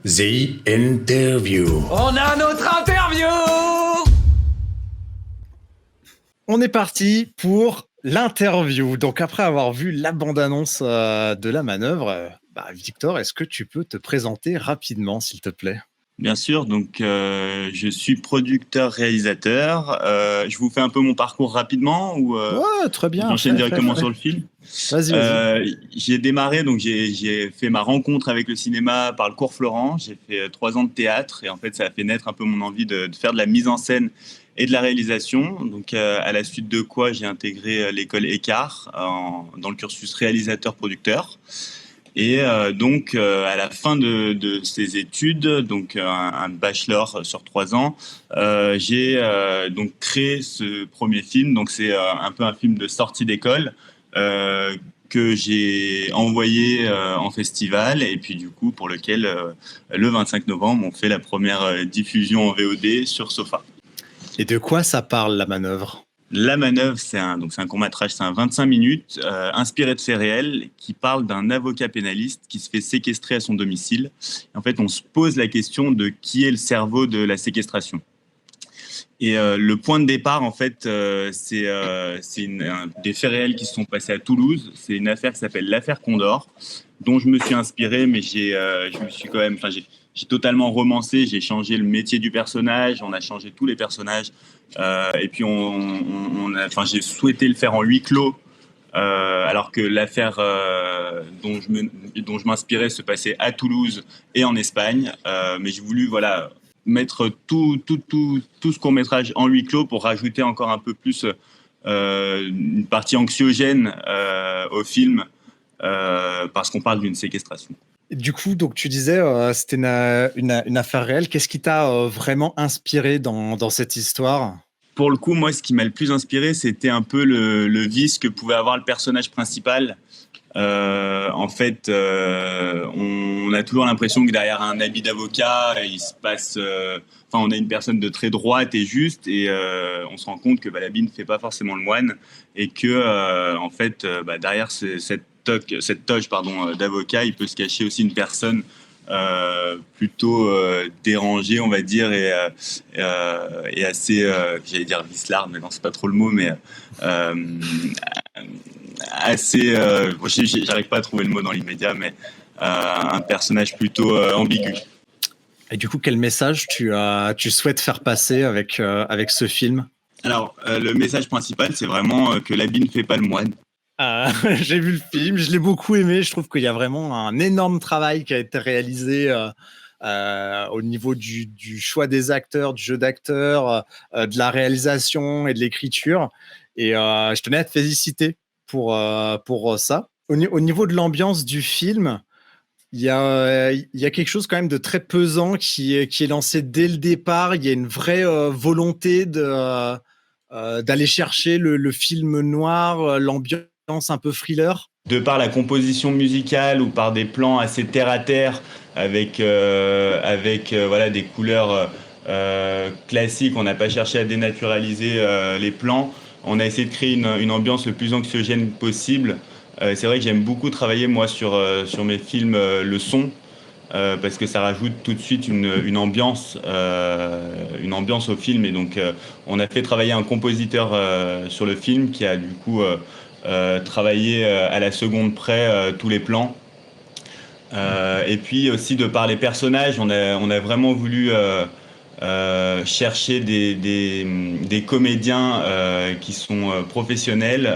The Interview. On a notre interview. On est parti pour l'interview. Donc après avoir vu la bande-annonce de la manœuvre, Victor, est-ce que tu peux te présenter rapidement, s'il te plaît? Bien sûr, donc je suis producteur-réalisateur. Je vous fais un peu mon parcours rapidement ou Ouais, très bien. j'enchaîne directement sur le film. Vas-y. J'ai démarré, donc j'ai fait ma rencontre avec le cinéma par le cours Florent. J'ai fait 3 ans de théâtre et en fait ça a fait naître un peu mon envie de faire de la mise en scène et de la réalisation. Donc à la suite de quoi j'ai intégré l'école Écart dans le cursus réalisateur-producteur. Et donc, à la fin de ces études, donc un bachelor sur 3 ans, j'ai donc créé ce premier film. Donc, c'est un peu un film de sortie d'école que j'ai envoyé en festival et puis du coup pour lequel le 25 novembre, on fait la première diffusion en VOD sur Sofa. Et de quoi ça parle, la manœuvre? La manœuvre, c'est un court-métrage, c'est un 25 minutes, inspiré de faits réels, qui parle d'un avocat pénaliste qui se fait séquestrer à son domicile. Et en fait, on se pose la question de qui est le cerveau de la séquestration. Et le point de départ, en fait, c'est des faits réels qui se sont passés à Toulouse. C'est une affaire qui s'appelle l'affaire Condor, dont je me suis inspiré, mais j'ai totalement romancé. J'ai changé le métier du personnage, on a changé tous les personnages. Et puis j'ai souhaité le faire en huis clos, alors que l'affaire dont je m'inspirais se passait à Toulouse et en Espagne. Mais j'ai voulu mettre tout ce court-métrage en huis clos pour rajouter encore un peu plus une partie anxiogène au film, parce qu'on parle d'une séquestration. Du coup, donc tu disais, c'était une affaire réelle. Qu'est-ce qui t'a vraiment inspiré dans cette histoire? Pour le coup, moi, ce qui m'a le plus inspiré, c'était un peu le vice que pouvait avoir le personnage principal. En fait, on a toujours l'impression que derrière un habit d'avocat, il se passe... on a une personne de très droite et juste, et on se rend compte que l'habit ne fait pas forcément le moine, et que, derrière cette toge d'avocat, il peut se cacher aussi une personne plutôt dérangée, on va dire, et assez, j'allais dire vicelard, mais non, c'est pas trop le mot, mais assez, j'arrive pas à trouver le mot dans l'immédiat, mais un personnage plutôt ambigu. Et du coup, quel message tu souhaites faire passer avec ce film? Alors, le message principal, c'est vraiment que l'habit ne fait pas le moine. J'ai vu le film, je l'ai beaucoup aimé. Je trouve qu'il y a vraiment un énorme travail qui a été réalisé au niveau du choix des acteurs, du jeu d'acteurs, de la réalisation et de l'écriture. Et je tenais à te féliciter pour ça. Au niveau de l'ambiance du film, il y a quelque chose quand même de très pesant qui est lancé dès le départ. Il y a une vraie volonté d'aller chercher le film noir, l'ambiance un peu thriller. De par la composition musicale ou par des plans assez terre-à-terre avec des couleurs classiques, on n'a pas cherché à dénaturaliser les plans. On a essayé de créer une ambiance le plus anxiogène possible. C'est vrai que j'aime beaucoup travailler moi sur mes films le son, parce que ça rajoute tout de suite une ambiance au film. Et donc on a fait travailler un compositeur sur le film qui a du coup travaillé à la seconde près tous les plans. Et puis aussi de par les personnages, on a vraiment voulu chercher des comédiens qui sont professionnels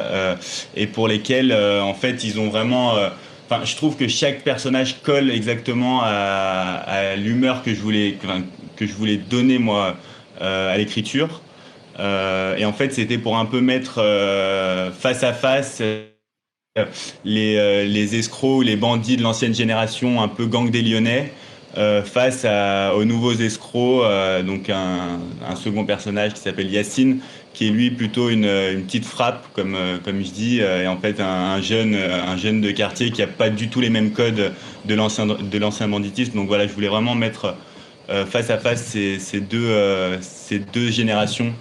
et pour lesquels en fait ils ont vraiment... je trouve que chaque personnage colle exactement à l'humeur que je voulais donner moi à l'écriture. Et en fait, c'était pour un peu mettre face à face les escrocs ou les bandits de l'ancienne génération, un peu gang des Lyonnais, face aux nouveaux escrocs, donc un second personnage qui s'appelle Yacine, qui est lui plutôt une petite frappe, comme je dis, et en fait un jeune de quartier qui n'a pas du tout les mêmes codes de l'ancien banditisme. Donc voilà, je voulais vraiment mettre face à face ces deux générations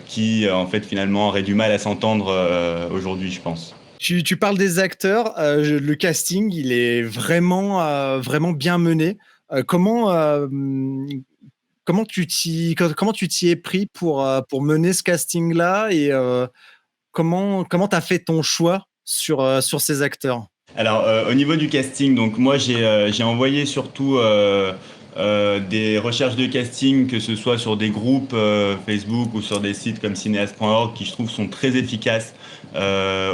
qui en fait finalement auraient du mal à s'entendre aujourd'hui, je pense. Tu parles des acteurs, le casting, il est vraiment bien mené. Comment, comment tu t'y es pris pour mener ce casting-là et comment tu as fait ton choix sur ces acteurs? Alors, au niveau du casting, donc moi j'ai envoyé surtout des recherches de casting, que ce soit sur des groupes Facebook ou sur des sites comme cinéaste.org, qui je trouve sont très efficaces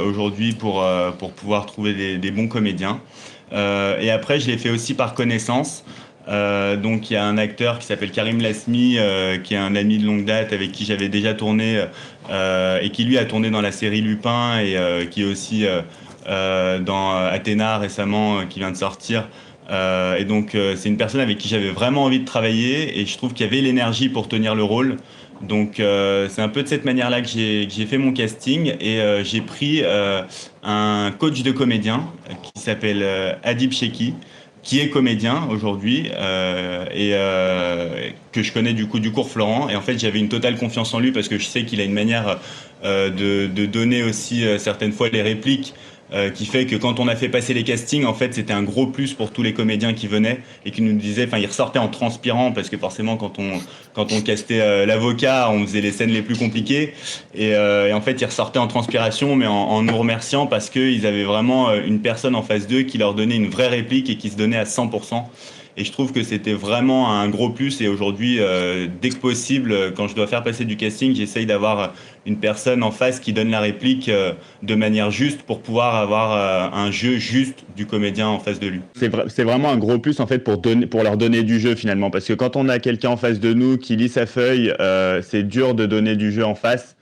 aujourd'hui pour pouvoir trouver des bons comédiens. Et après, je l'ai fait aussi par connaissance. Donc il y a un acteur qui s'appelle Karim Lasmi, qui est un ami de longue date avec qui j'avais déjà tourné et qui lui a tourné dans la série Lupin et qui est aussi dans Athéna récemment, qui vient de sortir. Et donc c'est une personne avec qui j'avais vraiment envie de travailler et je trouve qu'il y avait l'énergie pour tenir le rôle. Donc c'est un peu de cette manière-là que j'ai fait mon casting et j'ai pris un coach de comédien qui s'appelle Adib Sheki, qui est comédien aujourd'hui et que je connais du coup du cours Florent. Et en fait, j'avais une totale confiance en lui parce que je sais qu'il a une manière de donner aussi certaines fois les répliques qui fait que quand on a fait passer les castings, en fait, c'était un gros plus pour tous les comédiens qui venaient et qui nous disaient, enfin, ils ressortaient en transpirant parce que forcément, quand on castait l'avocat, on faisait les scènes les plus compliquées et en fait, ils ressortaient en transpiration, mais en nous remerciant parce qu'ils avaient vraiment une personne en face d'eux qui leur donnait une vraie réplique et qui se donnait à 100%. Et je trouve que c'était vraiment un gros plus. Et aujourd'hui, dès que possible, quand je dois faire passer du casting, j'essaye d'avoir une personne en face qui donne la réplique de manière juste pour pouvoir avoir un jeu juste du comédien en face de lui. C'est vraiment un gros plus en fait pour leur donner du jeu finalement. Parce que quand on a quelqu'un en face de nous qui lit sa feuille, c'est dur de donner du jeu en face.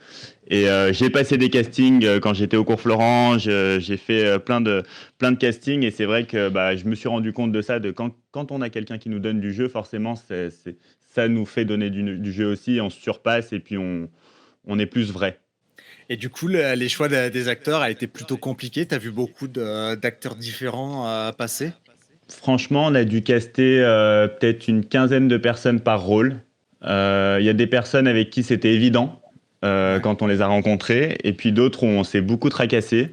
Et j'ai passé des castings quand j'étais au cours Florent, j'ai fait plein de castings et c'est vrai que je me suis rendu compte de ça, de quand on a quelqu'un qui nous donne du jeu, forcément ça nous fait donner du jeu aussi, on se surpasse et puis on est plus vrai. Et du coup, les choix des acteurs a été plutôt compliqué. Tu as vu beaucoup d'acteurs différents passer? Franchement, on a dû caster peut-être une quinzaine de personnes par rôle. Il y a des personnes avec qui c'était évident. Quand on les a rencontrés, et puis d'autres où on s'est beaucoup tracassé.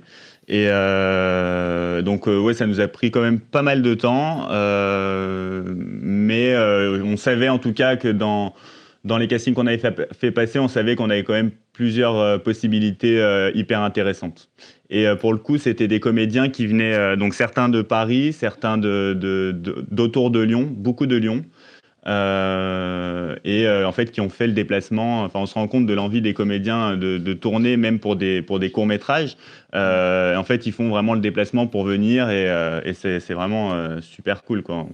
Et donc, ouais, ça nous a pris quand même pas mal de temps, mais on savait en tout cas que dans les castings qu'on avait fait passer, on savait qu'on avait quand même plusieurs possibilités hyper intéressantes. Et pour le coup, c'était des comédiens qui venaient, donc certains de Paris, certains d'autour de Lyon, beaucoup de Lyon. Et en fait qui ont fait le déplacement. Enfin, on se rend compte de l'envie des comédiens de tourner même pour des courts-métrages. En fait, ils font vraiment le déplacement pour venir et c'est vraiment super cool quoi.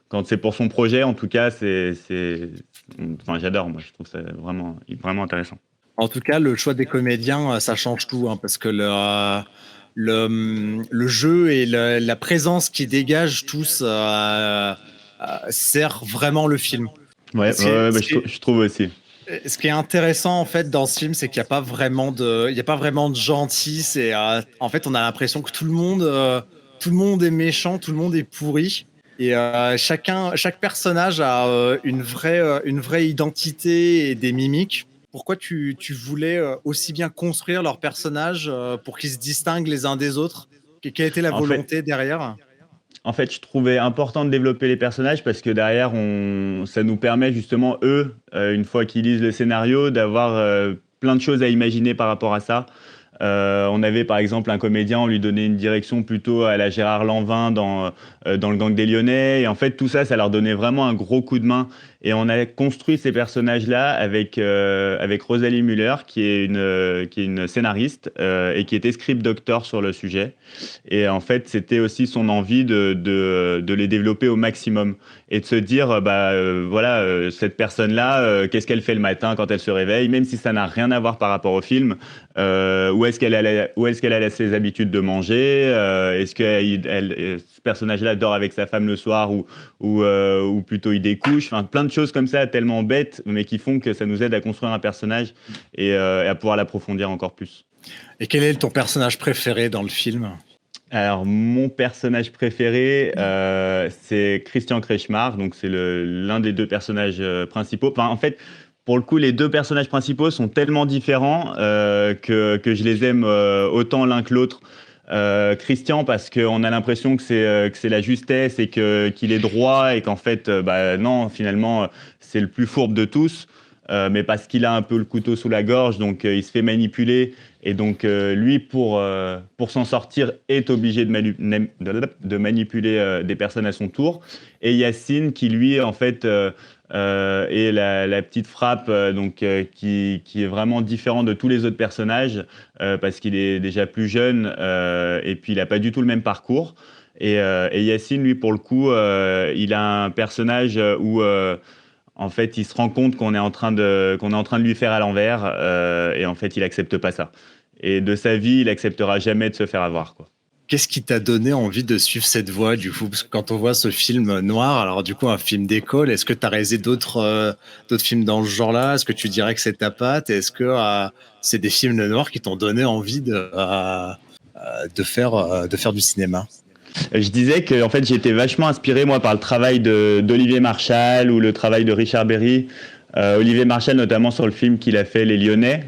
Quand c'est pour son projet, en tout cas, enfin, j'adore. Moi, je trouve ça vraiment intéressant. En tout cas, le choix des comédiens, ça change tout, hein, parce que le jeu et la présence qui dégagent tous sert vraiment le film. Ouais, je trouve aussi. Ce qui est intéressant en fait dans ce film, c'est qu'il n'y a pas vraiment de gentils. En fait, on a l'impression que tout le monde est méchant, tout le monde est pourri. Et chaque personnage a une vraie identité et des mimiques. Pourquoi tu voulais aussi bien construire leurs personnages pour qu'ils se distinguent les uns des autres? Quelle était la volonté derrière? En fait, je trouvais important de développer les personnages parce que derrière, ça nous permet justement, eux, une fois qu'ils lisent le scénario, d'avoir plein de choses à imaginer par rapport à ça. On avait par exemple un comédien, on lui donnait une direction plutôt à la Gérard Lanvin dans Le Gang des Lyonnais. Et en fait, tout ça, ça leur donnait vraiment un gros coup de main. Et on a construit ces personnages-là avec Rosalie Muller, qui est une scénariste et qui était script doctor sur le sujet. Et en fait, c'était aussi son envie de les développer au maximum et de se dire, voilà, cette personne-là, qu'est-ce qu'elle fait le matin quand elle se réveille, même si ça n'a rien à voir par rapport au film. Où est-ce qu'elle a ses habitudes de manger, est-ce que ce personnage-là dort avec sa femme le soir ou plutôt il découche, enfin plein de choses comme ça tellement bêtes mais qui font que ça nous aide à construire un personnage et à pouvoir l'approfondir encore plus. Et quel est ton personnage préféré dans le film? Alors, mon personnage préféré, c'est Christian Kretschmar, donc c'est l'un des deux personnages principaux. Enfin, en fait, pour le coup, les deux personnages principaux sont tellement différents que je les aime autant l'un que l'autre. Christian parce qu'on a l'impression que c'est la justesse et qu'il est droit et qu'en fait, non, finalement, c'est le plus fourbe de tous, mais parce qu'il a un peu le couteau sous la gorge, donc il se fait manipuler. Et donc, lui, pour s'en sortir, est obligé de manipuler des personnes à son tour. Et Yacine, qui lui, en fait, est la petite frappe, qui est vraiment différent de tous les autres personnages, parce qu'il est déjà plus jeune, et puis il n'a pas du tout le même parcours. Et Yacine, lui, pour le coup, il a un personnage où en fait, il se rend compte qu'on est en train de lui faire à l'envers, et en fait, il accepte pas ça. Et de sa vie, il acceptera jamais de se faire avoir, quoi. Qu'est-ce qui t'a donné envie de suivre cette voie, du coup? Parce que quand on voit ce film noir, alors du coup, un film d'école, est-ce que tu as réalisé d'autres films dans ce genre-là? Est-ce que tu dirais que c'est ta patte? Est-ce que c'est des films noirs qui t'ont donné envie de faire du cinéma? Je disais que en fait, j'ai été vachement inspiré, moi, par le travail d'Olivier Marchal ou le travail de Richard Berry. Olivier Marchal, notamment sur le film qu'il a fait Les Lyonnais,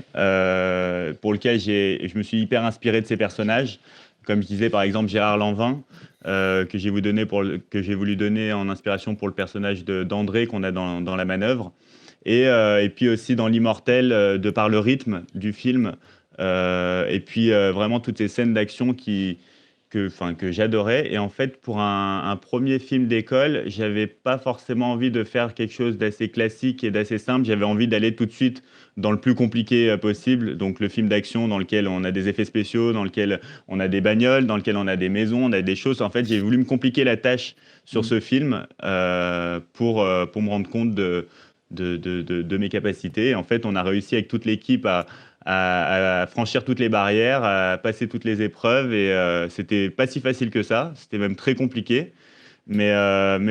pour lequel je me suis hyper inspiré de ses personnages. Comme je disais, par exemple, Gérard Lanvin, que j'ai voulu donner en inspiration pour le personnage d'André qu'on a dans La Manœuvre. Et puis aussi dans L'Immortel, de par le rythme du film. Et puis vraiment toutes ces scènes d'action que j'adorais. Et en fait, pour un premier film d'école, j'avais pas forcément envie de faire quelque chose d'assez classique et d'assez simple. J'avais envie d'aller tout de suite dans le plus compliqué possible. Donc le film d'action dans lequel on a des effets spéciaux, dans lequel on a des bagnoles, dans lequel on a des maisons, on a des choses. En fait, j'ai voulu me compliquer la tâche sur ce film pour me rendre compte de mes capacités. Et en fait, on a réussi avec toute l'équipe à franchir toutes les barrières, à passer toutes les épreuves. Et c'était pas si facile que ça. C'était même très compliqué. Mais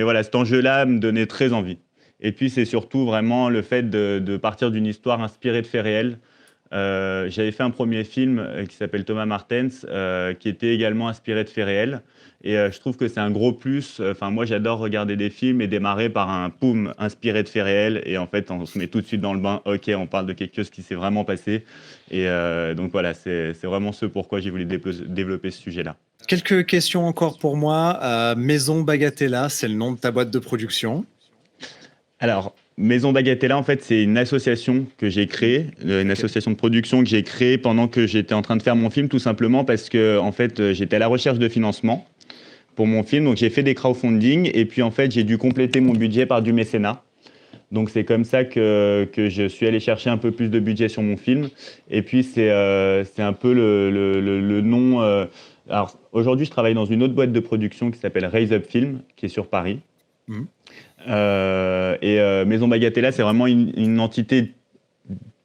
voilà, cet enjeu-là me donnait très envie. Et puis, c'est surtout vraiment le fait de partir d'une histoire inspirée de faits réels. J'avais fait un premier film qui s'appelle Thomas Martens, qui était également inspiré de faits réels. Et je trouve que c'est un gros plus. Enfin, moi, j'adore regarder des films et démarrer par un poum inspiré de faits réels. Et en fait, on se met tout de suite dans le bain. Ok, on parle de quelque chose qui s'est vraiment passé. Et donc voilà, c'est vraiment ce pourquoi j'ai voulu développer ce sujet-là. Quelques questions encore pour moi. Maison Bagatella, c'est le nom de ta boîte de production. Alors, Maison Bagatella, en fait, c'est une association que j'ai créée, une association de production que j'ai créée pendant que j'étais en train de faire mon film, tout simplement parce que, en fait, j'étais à la recherche de financement pour mon film. Donc, j'ai fait des crowdfunding et puis, en fait, j'ai dû compléter mon budget par du mécénat. Donc, c'est comme ça que je suis allé chercher un peu plus de budget sur mon film. Et puis, c'est un peu le nom. Alors, aujourd'hui, je travaille dans une autre boîte de production qui s'appelle Raise Up Film, qui est sur Paris. Mmh. Maison Bagatella, c'est vraiment une entité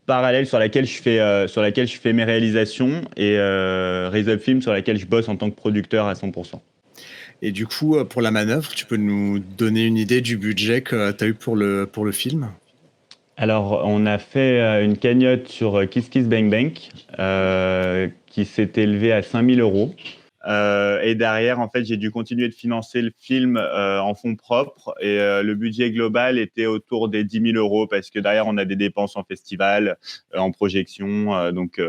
parallèle sur laquelle je fais mes réalisations, et Raise Up Film sur laquelle je bosse en tant que producteur à 100%. Et du coup, pour La Manœuvre, tu peux nous donner une idée du budget que tu as eu pour le film? Alors, on a fait une cagnotte sur Kiss Kiss Bang Bang qui s'est élevée à 5 000 euros. Et derrière, en fait, j'ai dû continuer de financer le film en fonds propres. Et le budget global était autour des 10 000 euros parce que derrière, on a des dépenses en festival, en projection. Donc,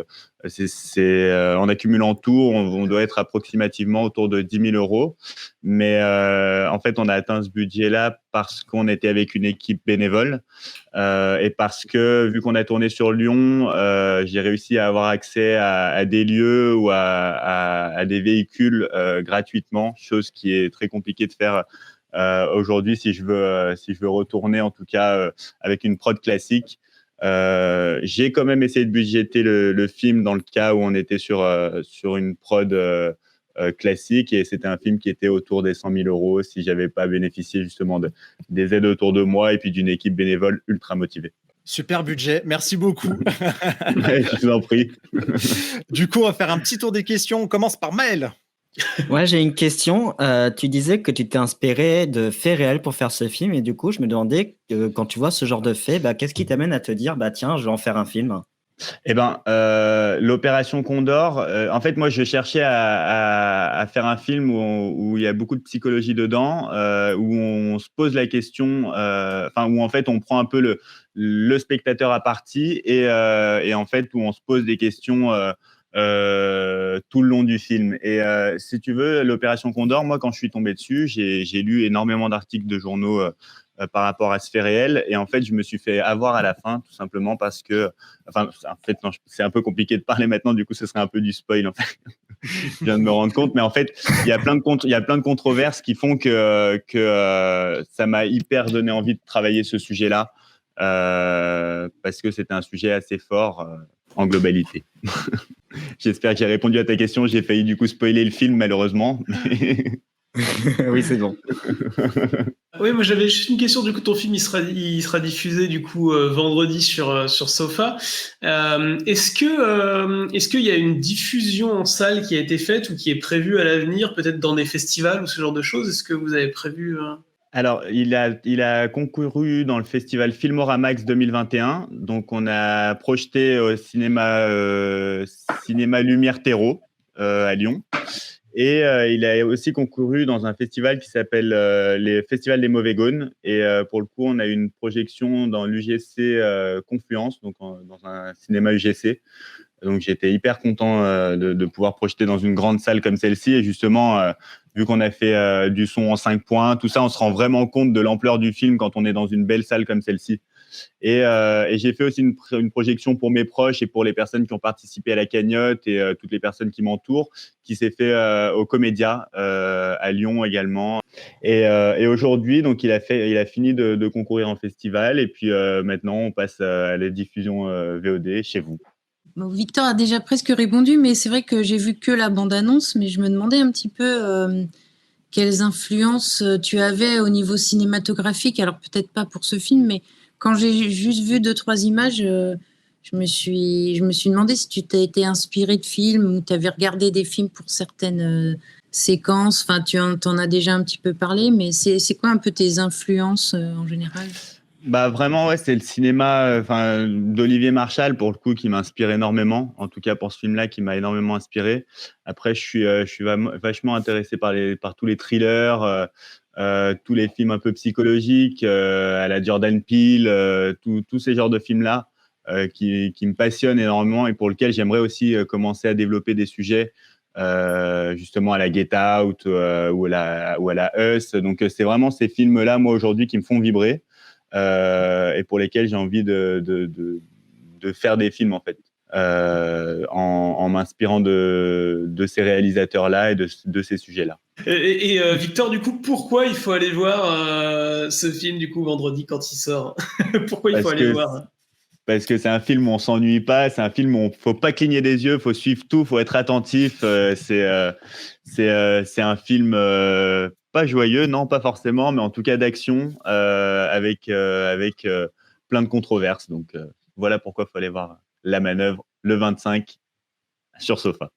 en accumulant tout, on doit être approximativement autour de 10 000 euros. Mais en fait, on a atteint ce budget-là parce qu'on était avec une équipe bénévole et parce que, vu qu'on a tourné sur Lyon, j'ai réussi à avoir accès à des lieux ou à des véhicules gratuitement, chose qui est très compliquée de faire aujourd'hui si je veux retourner, en tout cas, avec une prod classique. J'ai quand même essayé de budgéter le film dans le cas où on était sur une prod classique, et c'était un film qui était autour des 100 000 euros si j'avais pas bénéficié justement des aides autour de moi et puis d'une équipe bénévole ultra motivée. Super budget, merci beaucoup. Ouais, je vous en prie. Du coup, on va faire un petit tour des questions. On commence par Maël. Ouais, j'ai une question. Tu disais que tu t'es inspiré de faits réels pour faire ce film, et du coup, je me demandais, quand tu vois ce genre de faits, qu'est-ce qui t'amène à te dire, tiens, je vais en faire un film? Eh ben, l'opération Condor, en fait, moi, je cherchais à faire un film où il y a beaucoup de psychologie dedans, où on se pose la question, où en fait, on prend un peu le spectateur à partie, et en fait, où on se pose des questions tout le long du film. Et si tu veux, l'Opération Condor, moi, quand je suis tombé dessus, j'ai lu énormément d'articles de journaux par rapport à ce fait réel. Et en fait, je me suis fait avoir à la fin, tout simplement parce que, enfin, en fait, non, c'est un peu compliqué de parler maintenant, du coup, ce serait un peu du spoil, en fait. Je viens de me rendre compte, mais en fait, il y a plein de controverses qui font que ça m'a hyper donné envie de travailler ce sujet-là, parce que c'était un sujet assez fort en globalité. J'espère que j'ai répondu à ta question. J'ai failli du coup spoiler le film, malheureusement. Oui, c'est bon. Oui, moi j'avais juste une question. Du coup, ton film il sera diffusé du coup vendredi sur Sofa. Est-ce qu'il y a une diffusion en salle qui a été faite ou qui est prévue à l'avenir, peut-être dans des festivals ou ce genre de choses? Est-ce que vous avez prévu Alors, il a concouru dans le festival Filmoramax 2021. Donc, on a projeté au cinéma Lumière Terreau à Lyon. Et il a aussi concouru dans un festival qui s'appelle les Festivals des Mauvais Gaunes. Et pour le coup, on a eu une projection dans l'UGC Confluence, donc dans un cinéma UGC. Donc, j'étais hyper content de pouvoir projeter dans une grande salle comme celle-ci. Et justement, vu qu'on a fait du son en 5 points, tout ça, on se rend vraiment compte de l'ampleur du film quand on est dans une belle salle comme celle-ci. Et j'ai fait aussi une projection pour mes proches et pour les personnes qui ont participé à la cagnotte et toutes les personnes qui m'entourent, qui s'est fait au Comédia à Lyon également. Et aujourd'hui, donc il a fini de concourir en festival et puis maintenant on passe à la diffusion VOD chez vous. Bon, Victor a déjà presque répondu, mais c'est vrai que j'ai vu que la bande-annonce, mais je me demandais un petit peu quelles influences tu avais au niveau cinématographique. Alors peut-être pas pour ce film, mais quand j'ai juste vu 2-3 images, je me suis demandé si tu t'as été inspiré de films ou tu avais regardé des films pour certaines séquences. Enfin, t'en as déjà un petit peu parlé, mais c'est quoi un peu tes influences en général? Bah vraiment ouais, c'est le cinéma d'Olivier Marchal pour le coup qui m'inspire énormément, en tout cas pour ce film-là qui m'a énormément inspiré. Après je suis vachement intéressé par tous les thrillers, tous les films un peu psychologiques à la Jordan Peele, tous ces genres de films-là qui me passionnent énormément et pour lesquels j'aimerais aussi commencer à développer des sujets justement à la Get Out ou à la Us. Donc c'est vraiment ces films-là moi aujourd'hui qui me font vibrer. Et pour lesquels j'ai envie de faire des films en fait, en m'inspirant de ces réalisateurs-là et de ces sujets-là. Et Victor, du coup, pourquoi il faut aller voir ce film du coup vendredi quand il sort? Pourquoi il faut aller le voir? Parce que c'est un film où on s'ennuie pas, c'est un film où il faut pas cligner des yeux, faut suivre tout, faut être attentif. C'est un film pas joyeux, non, pas forcément, mais en tout cas d'action, avec plein de controverses. Donc voilà pourquoi il faut aller voir La Manœuvre le 25 sur Sofa.